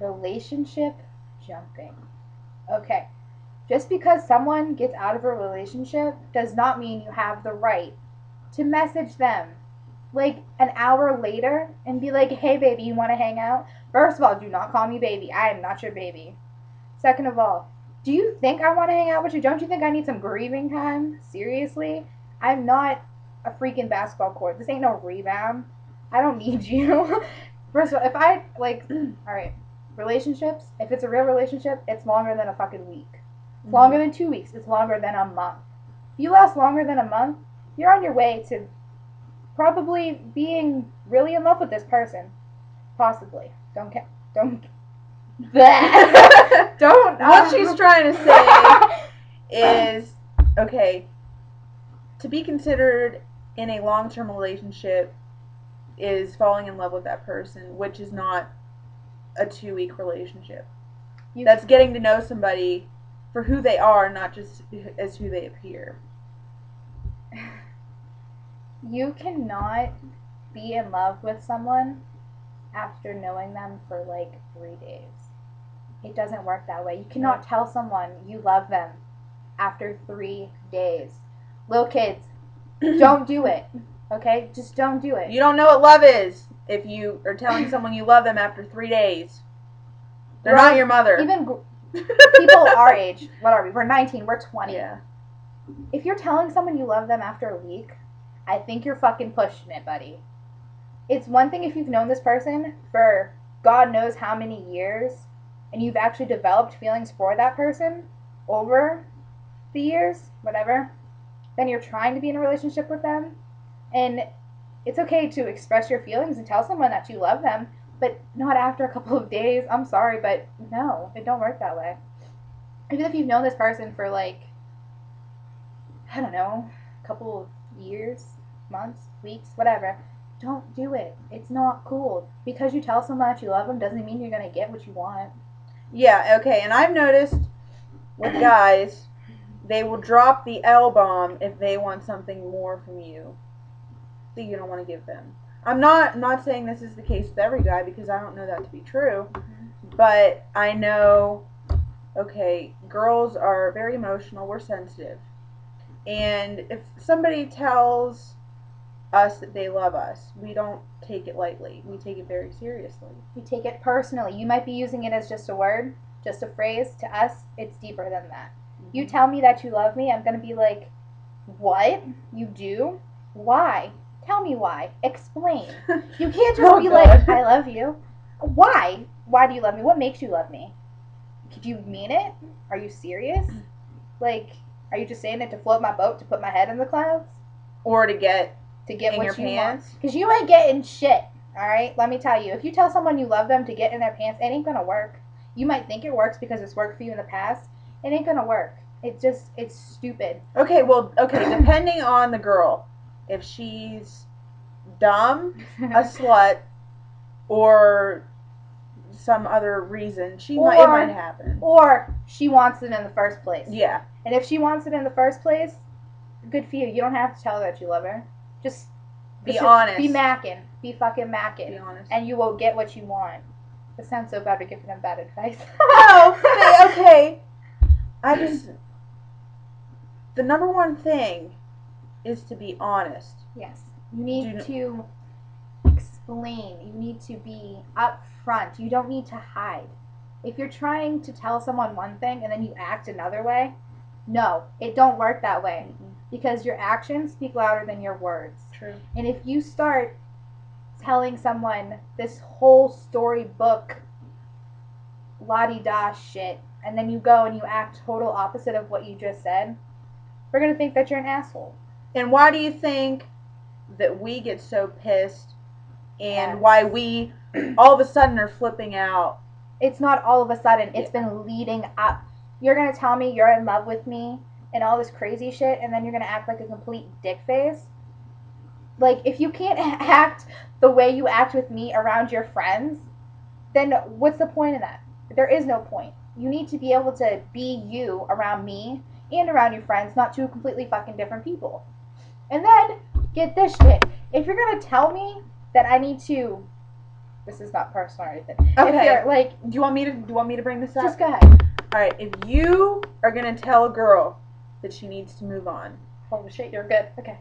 Relationship jumping. Okay. Just because someone gets out of a relationship does not mean you have the right to message them like an hour later and be like, hey baby, you want to hang out? First of all, do not call me baby. I am not your baby. Second of all, do you think I want to hang out with you? Don't you think I need some grieving time? Seriously? I'm not a freaking basketball court. This ain't no rebound. I don't need you. First of all, if I, like, alright, relationships, if it's a real relationship, it's longer than a fucking week. It's longer than 2 weeks. It's longer than a month. If you last longer than a month, you're on your way to probably being really in love with this person. Possibly. Don't. Don't. What she's trying to say is, okay, to be considered in a long-term relationship is falling in love with that person, which is not a 2-week relationship. That's getting to know somebody for who they are, not just as who they appear. You cannot be in love with someone after knowing them for like 3 days. It doesn't work that way. You cannot tell someone you love them after 3 days. Little kids, don't do it. Okay? Just don't do it. You don't know what love is if you are telling someone you love them after 3 days. They're not your mother. Even people our age, what are we? We're 19, we're 20. Yeah. If you're telling someone you love them after a week, I think you're fucking pushing it, buddy. It's one thing if you've known this person for God knows how many years and you've actually developed feelings for that person over the years, whatever, then you're trying to be in a relationship with them. And it's okay to express your feelings and tell someone that you love them, but not after a couple of days. I'm sorry, but no, it don't work that way. Even if you've known this person for like, I don't know, a couple of years, months, weeks, whatever, don't do it. It's not cool. Because you tell someone that you love them doesn't mean you're going to get what you want. Yeah, okay, and I've noticed with guys, they will drop the L-bomb if they want something more from you that you don't want to give them. I'm not saying this is the case with every guy because I don't know that to be true, but I know, okay, girls are very emotional, we're sensitive, and if somebody tells us that they love us, we don't take it lightly. We take it very seriously. You take it personally. You might be using it as just a word, just a phrase. To us, it's deeper than that. Mm-hmm. You tell me that you love me, I'm going to be like, what? You do? Why? Tell me why. Explain. You can't just be like, I love you. Why? Why do you love me? What makes you love me? Do you mean it? Are you serious? Like, are you just saying it to float my boat, to put my head in the clouds? Or to get in what your you pants? Want. Because you ain't getting shit, alright? Let me tell you. If you tell someone you love them to get in their pants, it ain't gonna work. You might think it works because it's worked for you in the past. It ain't gonna work. It's stupid. Okay, depending on the girl. If she's dumb, a slut, or some other reason, it might happen. Or she wants it in the first place. Yeah. And if she wants it in the first place, good for you. You don't have to tell her that you love her. Just be honest. Be macking. Be fucking macking. Be honest. And you will get what you want. It sounds so bad for giving them bad advice. No, okay. The number one thing is to be honest. Yes. You need to explain. You need to be upfront. You don't need to hide. If you're trying to tell someone one thing and then you act another way, no, it don't work that way. Mm-hmm. Because your actions speak louder than your words. True. And if you start telling someone this whole storybook la-di-da shit, and then you go and you act total opposite of what you just said, we're going to think that you're an asshole. And why do you think that we get so pissed and why we all of a sudden are flipping out? It's not all of a sudden. It's been leading up. You're going to tell me you're in love with me and all this crazy shit, and then you're going to act like a complete dick face? Like, if you can't act the way you act with me around your friends, then what's the point of that? There is no point. You need to be able to be you around me and around your friends, not two completely fucking different people. And then, get this shit. If you're going to tell me that I need to This is not personal or anything. Okay. If you're like, Do you want me to bring this up? just go ahead. All right. If you are gonna tell a girl that she needs to move on, Holy shit, you're good. Okay.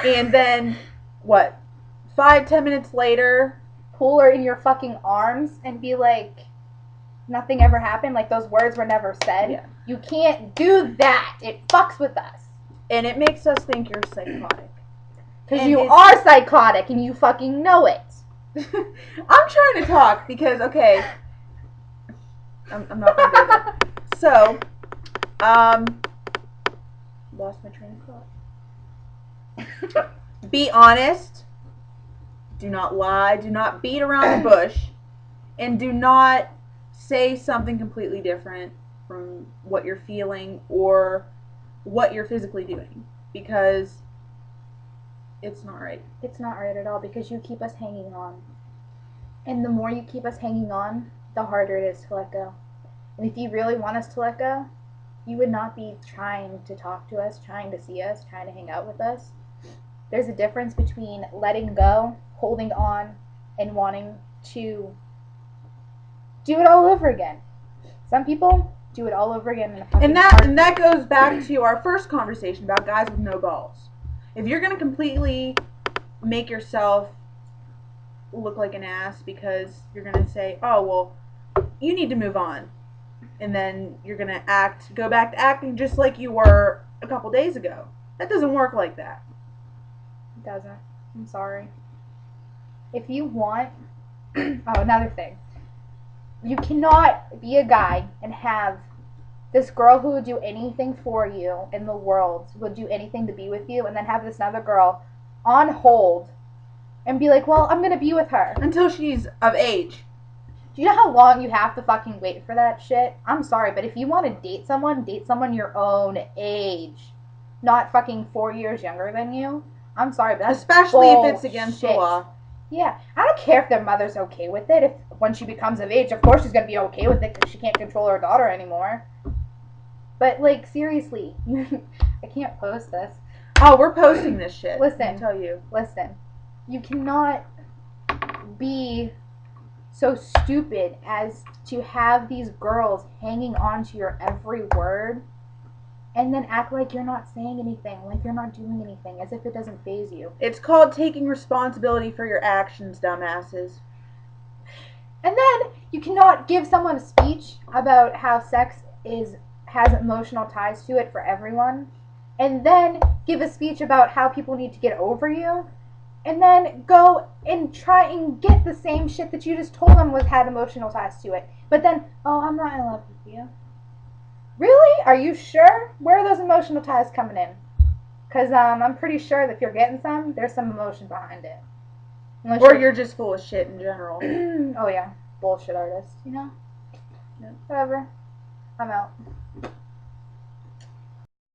and then what? 5-10 minutes later, Pull her in your fucking arms and be like, nothing ever happened. Like those words were never said. Yeah. You can't do that. It fucks with us. and it makes us think you're psychotic. Because And you it's- are psychotic and you fucking know it. I'm trying to talk because, okay, I'm not going to do that. So, lost my train of thought. Be honest. Do not lie. Do not beat around the bush. And do not say something completely different from what you're feeling or what you're physically doing. Because it's not right. It's not right at all because you keep us hanging on. And the more you keep us hanging on, the harder it is to let go. And if you really want us to let go, you would not be trying to talk to us, trying to see us, trying to hang out with us. There's a difference between letting go, holding on, and wanting to do it all over again. Some people do it all over again in a fucking And heartbeat. that goes back to our first conversation about guys with no balls. If you're gonna completely make yourself look like an ass because you're gonna say, "Oh well, you need to move on," and then you're gonna go back to acting just like you were a couple days ago. That doesn't work like that. It doesn't. I'm sorry. If you want... oh, another thing. You cannot be a guy and have this girl who would do anything for you in the world, would do anything to be with you, and then have this other girl on hold and be like, well, I'm going to be with her. Until she's of age. Do you know how long you have to fucking wait for that shit? I'm sorry, but if you want to date someone your own age. Not fucking 4 years younger than you. I'm sorry, but that's Especially if it's against the bullshit. law. Yeah, I don't care if their mother's okay with it. If when she becomes of age, of course she's gonna be okay with it because she can't control her daughter anymore. But like seriously, I can't post this. Oh, we're posting this shit. Listen. Let me tell you. Listen, you cannot be so stupid as to have these girls hanging on to your every word and then act like you're not saying anything, like you're not doing anything, as if it doesn't faze you. It's called taking responsibility for your actions, dumbasses. And then you cannot give someone a speech about how sex has emotional ties to it for everyone, and then give a speech about how people need to get over you, and then go and try and get the same shit that you just told them had emotional ties to it. But then, oh, I'm not in love with you. Really? Are you sure? Where are those emotional ties coming in? Because I'm pretty sure that if you're getting some, there's some emotion behind it. Unless Or you're just full of shit in general. oh yeah, bullshit artist, you know? Yeah. Whatever. I'm out.